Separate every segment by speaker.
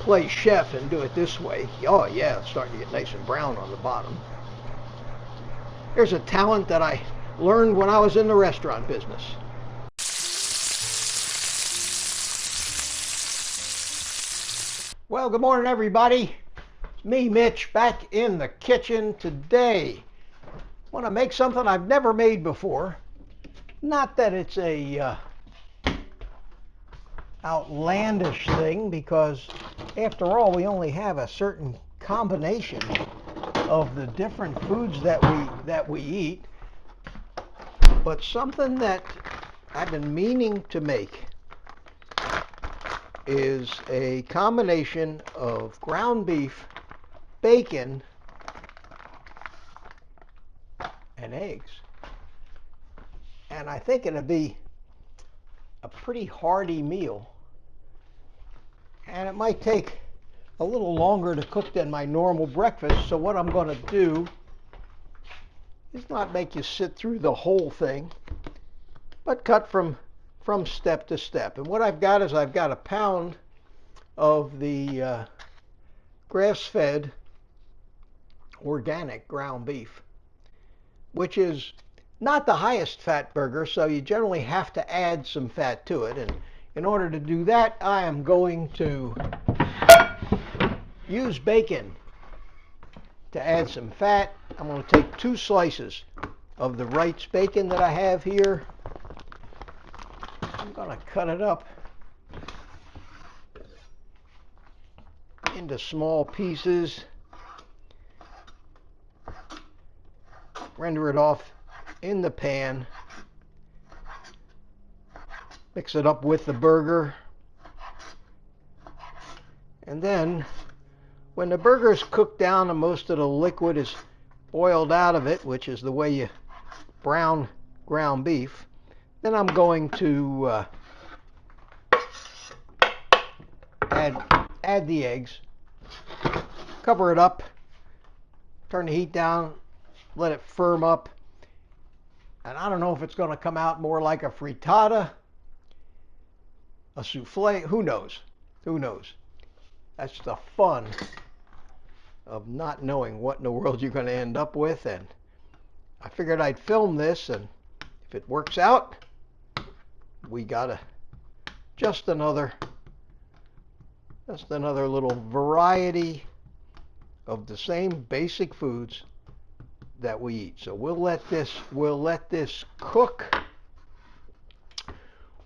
Speaker 1: play chef and do it this way. Oh yeah, it's starting to get nice and brown on the bottom. There's a talent that I learned when I was in the restaurant business. Well, good morning everybody. It's me, Mitch, back in the kitchen today. I want to make something I've never made before. Not that it's a outlandish thing, because after all we only have a certain combination of the different foods that we eat, but something that I've been meaning to make is a combination of ground beef, bacon, and eggs. And I think it'll be a pretty hearty meal. And it might take a little longer to cook than my normal breakfast, so what I'm going to do is not make you sit through the whole thing, but cut from step to step. And what I've got is I've got a pound of the grass-fed organic ground beef, which is not the highest fat burger, so you generally have to add some fat to it. And in order to do that, I am going to use bacon to add some fat. I'm going to take 2 slices of the Wright's bacon that I have here. I'm going to cut it up into small pieces, render it off in the pan, mix it up with the burger, and then when the burger is cooked down and most of the liquid is boiled out of it, which is the way you brown ground beef, then I'm going to add the eggs, cover it up, turn the heat down, let it firm up. And I don't know if it's going to come out more like a frittata, a souffle, who knows? Who knows? That's the fun of not knowing what in the world you're going to end up with. And I figured I'd film this, and if it works out, we got just another little variety of the same basic foods that we eat. So we'll let this cook.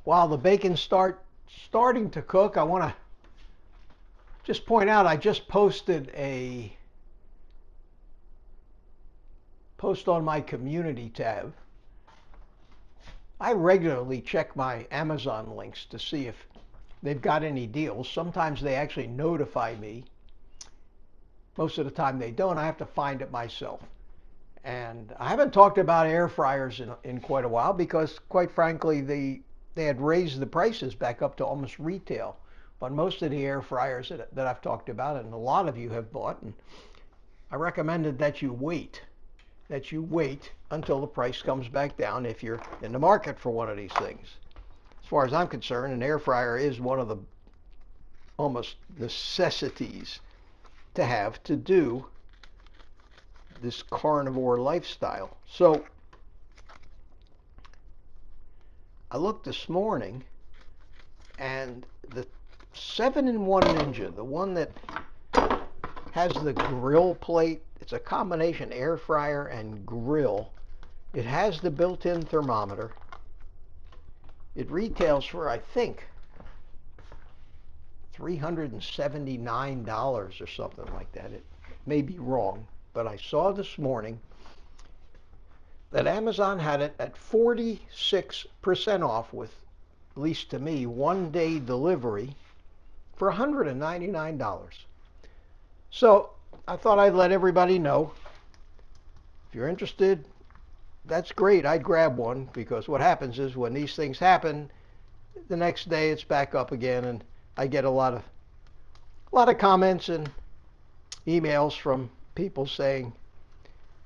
Speaker 1: While the bacon's starting to cook, I want to just point out I just posted a post on my community tab. I regularly check my Amazon links to see if they've got any deals. Sometimes they actually notify me. Most of the time they don't. I have to find it myself. And I haven't talked about air fryers in quite a while, because quite frankly they had raised the prices back up to almost retail on most of the air fryers that I've talked about, and a lot of you have bought. And I recommended that you wait until the price comes back down if you're in the market for one of these things. As far as I'm concerned, an air fryer is one of the almost necessities to have to do this carnivore lifestyle. So I looked this morning, and the 7-in-1 Ninja, the one that has the grill plate, it's a combination air fryer and grill. It has the built-in thermometer. It retails for, I think, $379 or something like that. It may be wrong, but I saw this morning that Amazon had it at 46% off, with, at least to me, 1-day delivery for $199. So I thought I'd let everybody know. If you're interested, that's great. I'd grab one, because what happens is when these things happen, the next day it's back up again, and I get a lot of comments and emails from people saying,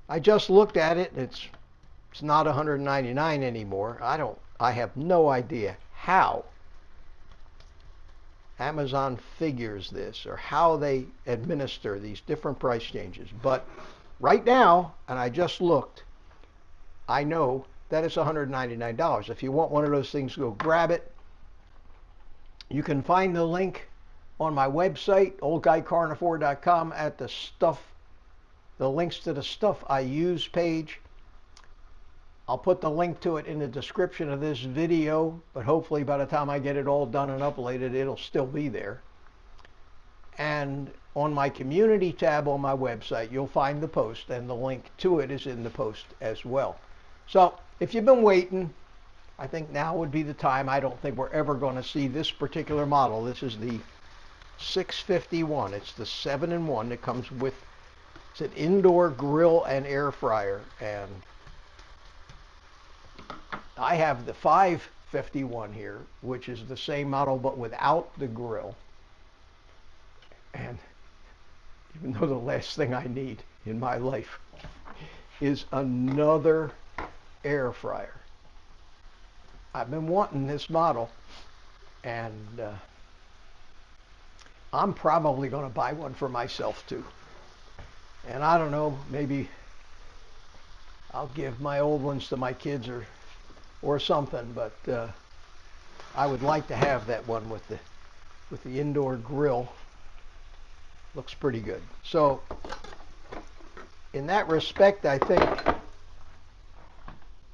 Speaker 1: I just looked at it and it's not $199 anymore. I have no idea how Amazon figures this, or how they administer these different price changes. But right now, and I just looked, I know that it's $199. If you want one of those things, go grab it. You can find the link on my website, oldguycarnivore.com, at the links to the stuff I use page. I'll put the link to it in the description of this video, but hopefully by the time I get it all done and uploaded, it'll still be there. And on my community tab on my website, you'll find the post, and the link to it is in the post as well. So if you've been waiting, I think now would be the time. I don't think we're ever going to see this particular model. This is the 651. It's the 7-in-1 that comes with, it's an indoor grill and air fryer. And I have the 551 here, which is the same model but without the grill. And even though the last thing I need in my life is another air fryer, I've been wanting this model, and I'm probably going to buy one for myself too. And I don't know, maybe I'll give my old ones to my kids or something, but I would like to have that one with the indoor grill. Looks pretty good. So in that respect, I think I'm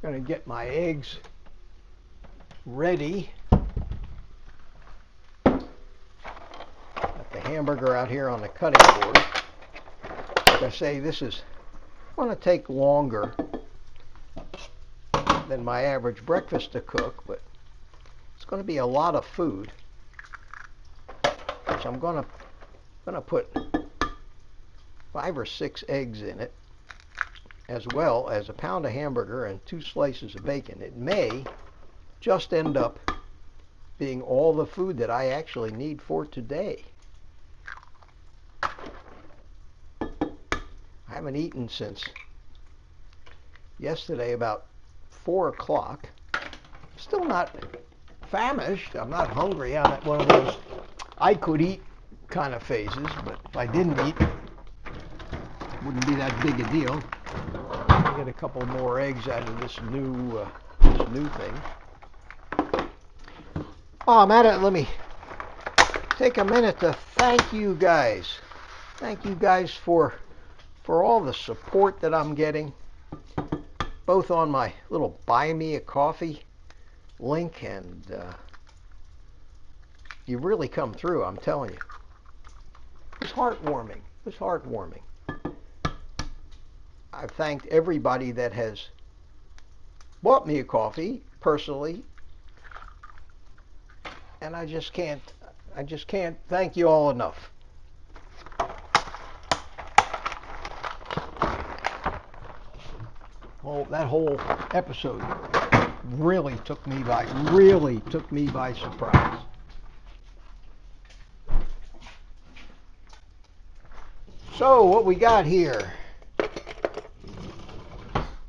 Speaker 1: going to get my eggs ready. Got the hamburger out here on the cutting board. Like I say, this is going to take longer than my average breakfast to cook, but it's going to be a lot of food. So I'm going to put 5 or 6 eggs in it, as well as a pound of hamburger and 2 slices of bacon. It may just end up being all the food that I actually need for today. I haven't eaten since yesterday about 4 o'clock. Still not famished. I'm not hungry. I'm at one of those I could eat kind of phases, but if I didn't eat, it wouldn't be that big a deal. I'll get a couple more eggs out of this new thing. While I'm at it, let me take a minute to thank you guys. Thank you guys for all the support that I'm getting, both on my little Buy Me a Coffee link, and you really come through, I'm telling you. It's heartwarming. It's heartwarming. I've thanked everybody that has bought me a coffee personally, and I just can't thank you all enough. Well, that whole episode really took me by surprise. So what we got here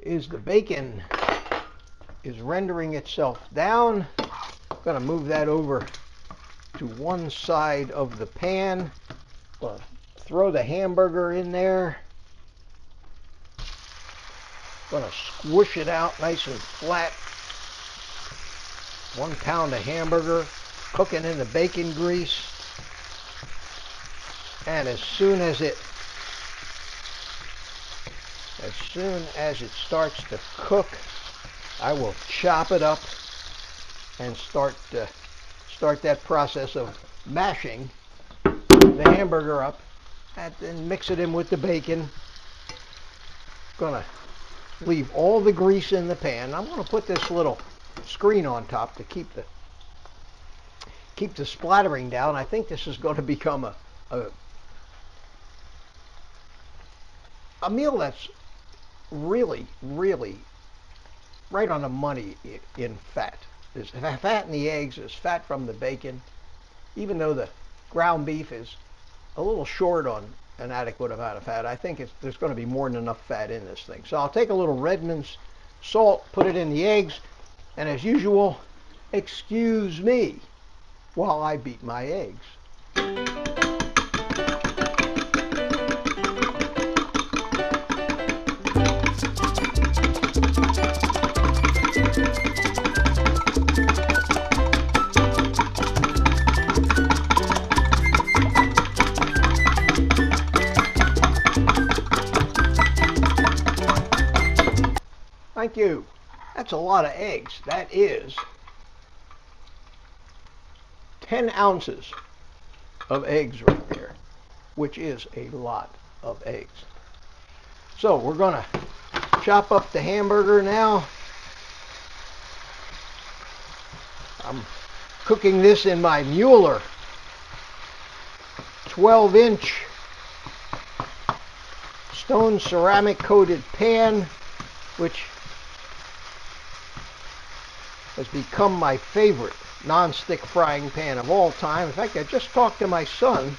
Speaker 1: is the bacon is rendering itself down. I'm going to move that over to one side of the pan. Going to throw the hamburger in there. Going to squish it out nice and flat. 1 pound of hamburger cooking in the bacon grease. And as soon as it starts to cook, I will chop it up and start that process of mashing the hamburger up, and then mix it in with the bacon. Gonna leave all the grease in the pan. I'm gonna put this little screen on top to keep the splattering down. I think this is going to become a meal that's really right on the money in fat. There's fat in the eggs, there's fat from the bacon. Even though the ground beef is a little short on an adequate amount of fat, I think there's going to be more than enough fat in this thing. So I'll take a little Redmond's salt, put it in the eggs, and as usual, excuse me while I beat my eggs. Thank you. That's a lot of eggs. That is 10 ounces of eggs right there, which is a lot of eggs. So we're going to chop up the hamburger now. I'm cooking this in my Mueller 12-inch stone ceramic coated pan, which has become my favorite non-stick frying pan of all time. In fact, I just talked to my son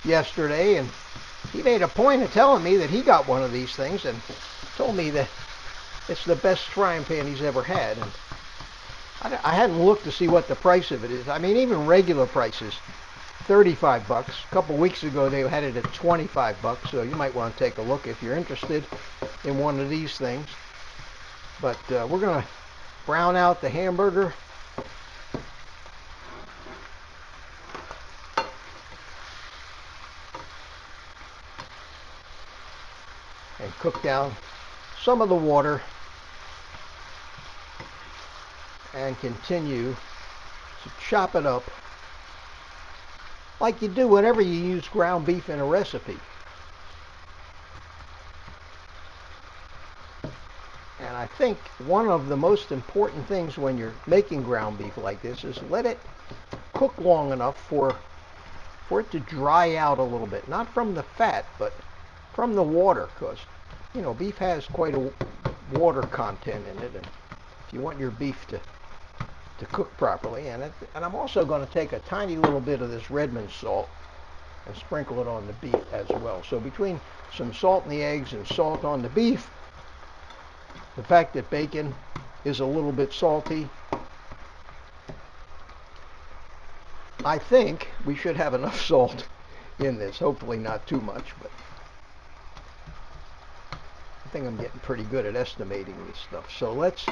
Speaker 1: yesterday, and he made a point of telling me that he got one of these things and told me that it's the best frying pan he's ever had. And I hadn't looked to see what the price of it is. I mean, even regular prices, 35 bucks. A couple weeks ago they had it at 25 bucks, so you might want to take a look if you're interested in one of these things. But we're going to brown out the hamburger. And cook down some of the water and continue to chop it up like you do whenever you use ground beef in a recipe. And I think one of the most important things when you're making ground beef like this is let it cook long enough for it to dry out a little bit. Not from the fat, but from the water, because, you know, beef has quite a water content in it, and if you want your beef to cook properly. And I'm also going to take a tiny little bit of this Redmond salt and sprinkle it on the beef as well. So between some salt in the eggs and salt on the beef, the fact that bacon is a little bit salty, I think we should have enough salt in this. Hopefully not too much, but I think I'm getting pretty good at estimating this stuff. So let's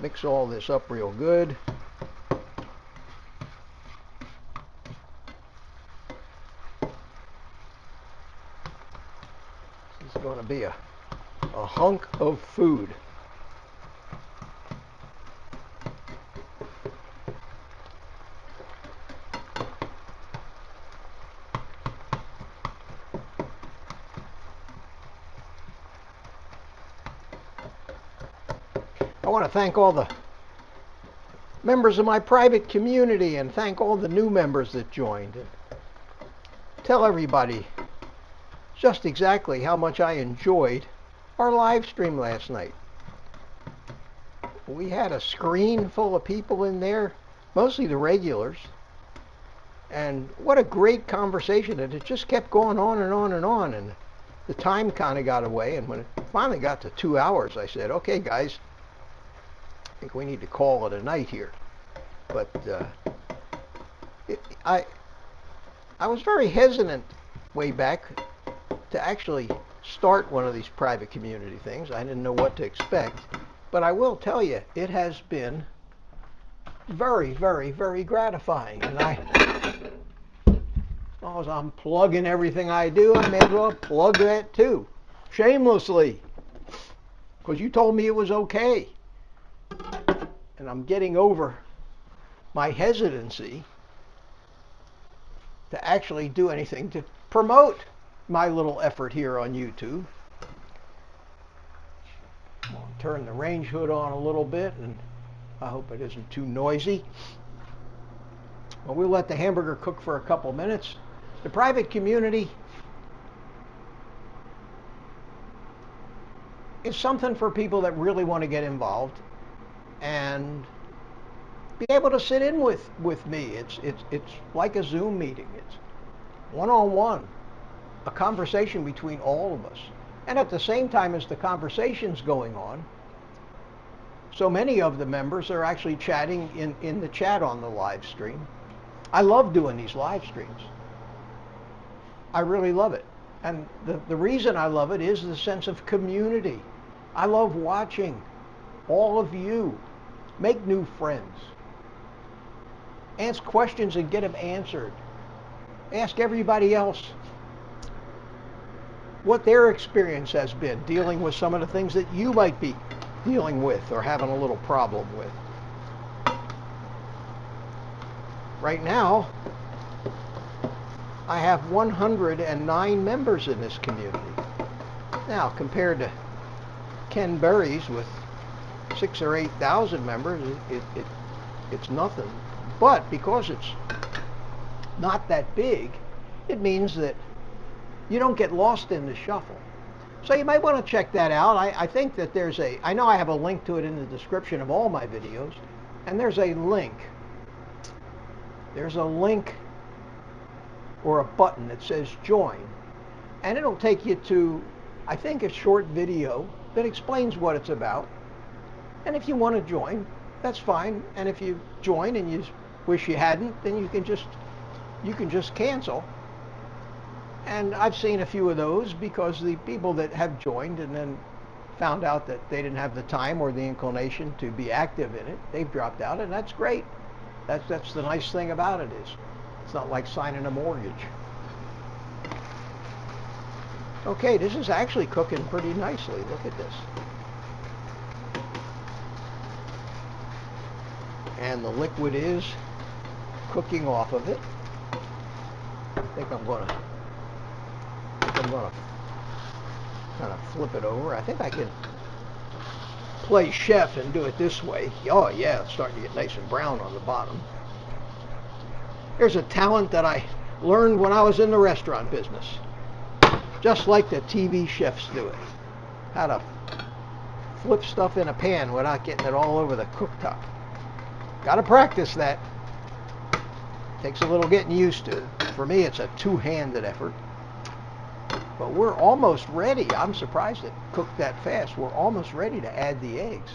Speaker 1: mix all this up real good. This is going to be a hunk of food. I want to thank all the members of my private community and thank all the new members that joined, and tell everybody just exactly how much I enjoyed our live stream last night. We had a screen full of people in there, mostly the regulars, and what a great conversation. And it just kept going on and on and on, and the time kind of got away, and when it finally got to 2 hours, I said, okay guys, I think we need to call it a night here. But I was very hesitant way back to actually start one of these private community things. I didn't know what to expect, but I will tell you, it has been very, very, very gratifying. And as long as I'm plugging everything I do, I may as well plug that too, shamelessly, because you told me it was okay. And I'm getting over my hesitancy to actually do anything to promote my little effort here on YouTube. I'll turn the range hood on a little bit, and I hope it isn't too noisy. Well, we'll let the hamburger cook for a couple minutes. The private community is something for people that really want to get involved and be able to sit in with me. It's like a Zoom meeting. It's one-on-one, a conversation between all of us. And at the same time as the conversation's going on, So many of the members are actually chatting in the chat on the live stream. I love doing these live streams. I really love it. And the reason I love it is the sense of community. I love watching all of you make new friends. Ask questions and get them answered. Ask everybody else what their experience has been dealing with some of the things that you might be dealing with or having a little problem with. Right now, I have 109 members in this community. Now, compared to Ken Berry's with 6,000 or 8,000 members, it's nothing. But because it's not that big, it means that you don't get lost in the shuffle. So you might want to check that out. I think that I know I have a link to it in the description of all my videos, and there's a link. There's a link or a button that says join, and it'll take you to, I think, a short video that explains what it's about. And if you want to join, that's fine. And if you join and you wish you hadn't, then you can just cancel. And I've seen a few of those because the people that have joined and then found out that they didn't have the time or the inclination to be active in it, they've dropped out, and that's great. That's the nice thing about it is it's not like signing a mortgage. Okay, this is actually cooking pretty nicely. Look at this. And the liquid is cooking off of it. I think I'm going to kind of flip it over. I think I can play chef and do it this way. Oh yeah, it's starting to get nice and brown on the bottom. There's a talent that I learned when I was in the restaurant business. Just like the TV chefs do it. How to flip stuff in a pan without getting it all over the cooktop. Got to practice that. Takes a little getting used to. For me, it's a two-handed effort. But we're almost ready. I'm surprised it cooked that fast. We're almost ready to add the eggs.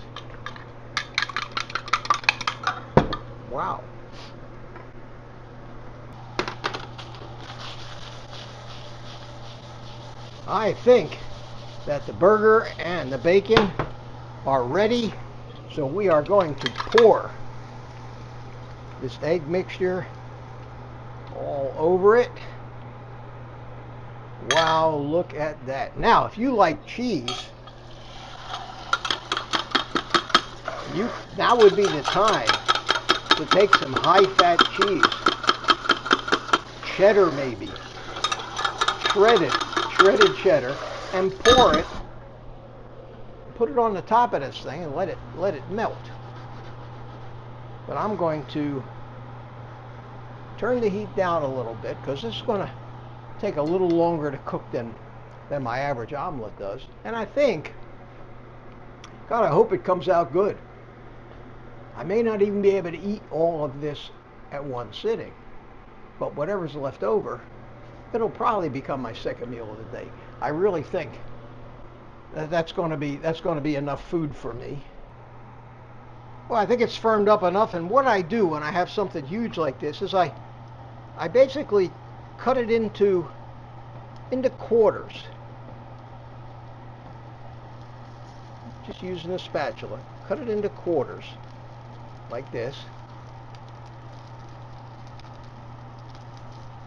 Speaker 1: Wow. I think that the burger and the bacon are ready. So we are going to pour this egg mixture all over it. Wow, look at that. Now, if you like cheese, now would be the time to take some high-fat cheese, cheddar maybe, shredded cheddar, and pour it, put it on the top of this thing and let it melt. But I'm going to turn the heat down a little bit because this is going to take a little longer to cook than my average omelet does. And I think, God, I hope it comes out good. I may not even be able to eat all of this at one sitting, but whatever's left over, it'll probably become my second meal of the day. I really think that's going to be enough food for me. Well, I think it's firmed up enough, and what I do when I have something huge like this is I basically cut it into quarters. Just using a spatula. Cut it into quarters like this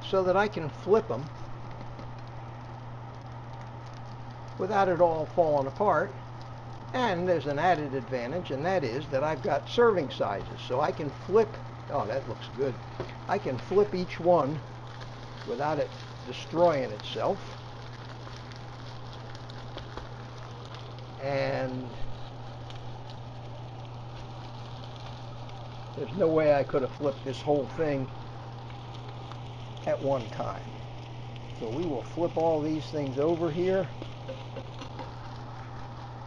Speaker 1: so that I can flip them without it all falling apart. And there's an added advantage, and that is that I've got serving sizes, so I can flip. Oh, that looks good. I can flip each one without it destroying itself. And there's no way I could have flipped this whole thing at one time. So we will flip all these things over here.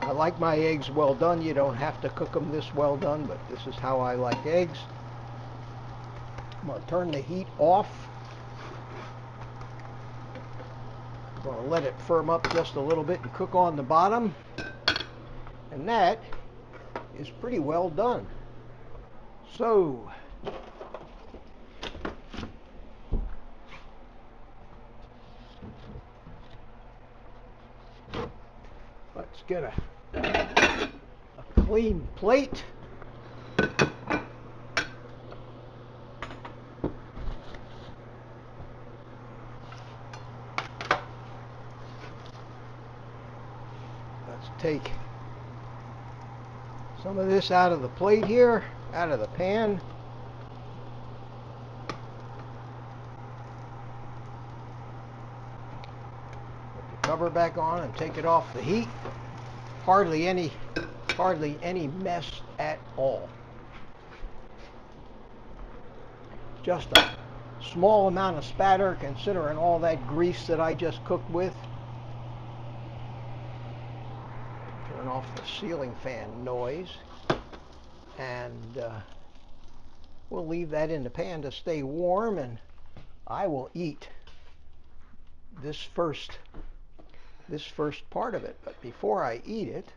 Speaker 1: I like my eggs well done. You don't have to cook them this well done, but this is how I like eggs. I'm going to turn the heat off. I'm going to let it firm up just a little bit and cook on the bottom. And that is pretty well done. So, let's get a clean plate. Let's take some of this out of the plate here, out of the pan. Put the cover back on and take it off the heat. Hardly any mess at all. Just a small amount of spatter considering all that grease that I just cooked with. Turn off the ceiling fan noise, and we'll leave that in the pan to stay warm, and I will eat this first part of it. But before I eat it,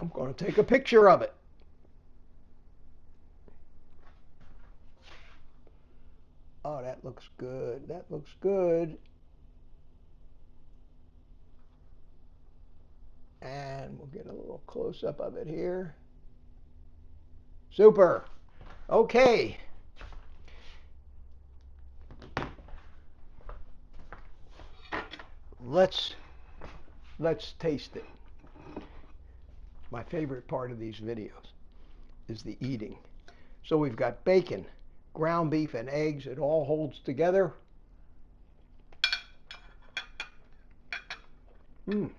Speaker 1: I'm going to take a picture of it. Oh, that looks good. That looks good. And we'll get a little close-up of it here. Super. Okay. Let's taste it. My favorite part of these videos is the eating. So we've got bacon, ground beef, and eggs. It all holds together. Mmm.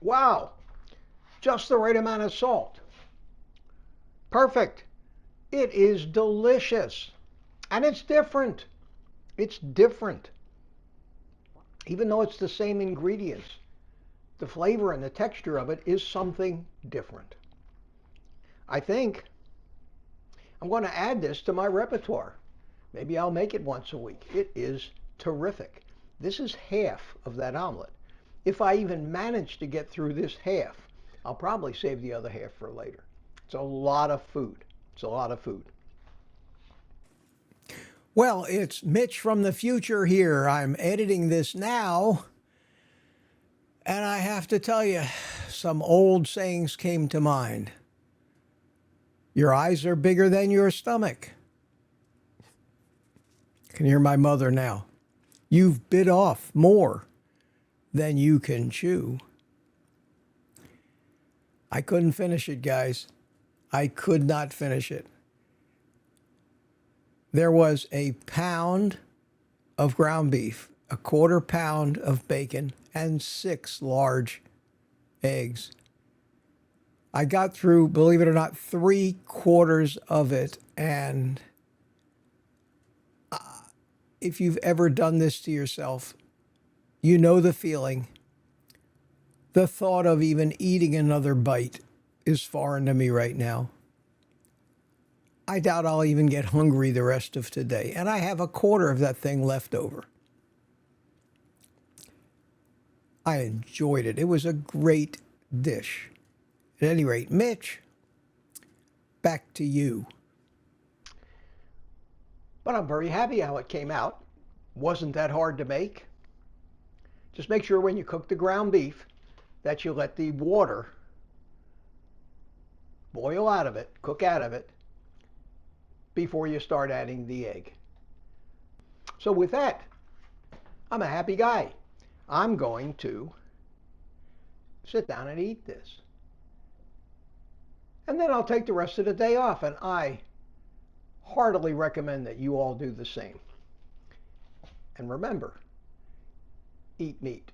Speaker 1: Wow, just the right amount of salt. Perfect. It is delicious. And it's different. It's different. Even though it's the same ingredients, the flavor and the texture of it is something different. I think I'm going to add this to my repertoire. Maybe I'll make it once a week. It is terrific. This is half of that omelet. If I even manage to get through this half, I'll probably save the other half for later. It's a lot of food. It's a lot of food. Well, it's Mitch from the future here. I'm editing this now, and I have to tell you, some old sayings came to mind. Your eyes are bigger than your stomach. I can hear my mother now. You've bit off more than you can chew. I couldn't finish it, guys. I could not finish it. There was a pound of ground beef, a quarter pound of bacon, and 6 large eggs. I got through, believe it or not, 3/4 of it, and if you've ever done this to yourself, you know the feeling. The thought of even eating another bite is foreign to me right now. I doubt I'll even get hungry the rest of today, and I have a quarter of that thing left over. I enjoyed it. It was a great dish. At any rate, Mitch, back to you. But I'm very happy how it came out. Wasn't that hard to make. Just make sure when you cook the ground beef that you let the water boil out of it, cook out of it, before you start adding the egg. So with that, I'm a happy guy. I'm going to sit down and eat this. And then I'll take the rest of the day off, and I heartily recommend that you all do the same. And remember, eat meat.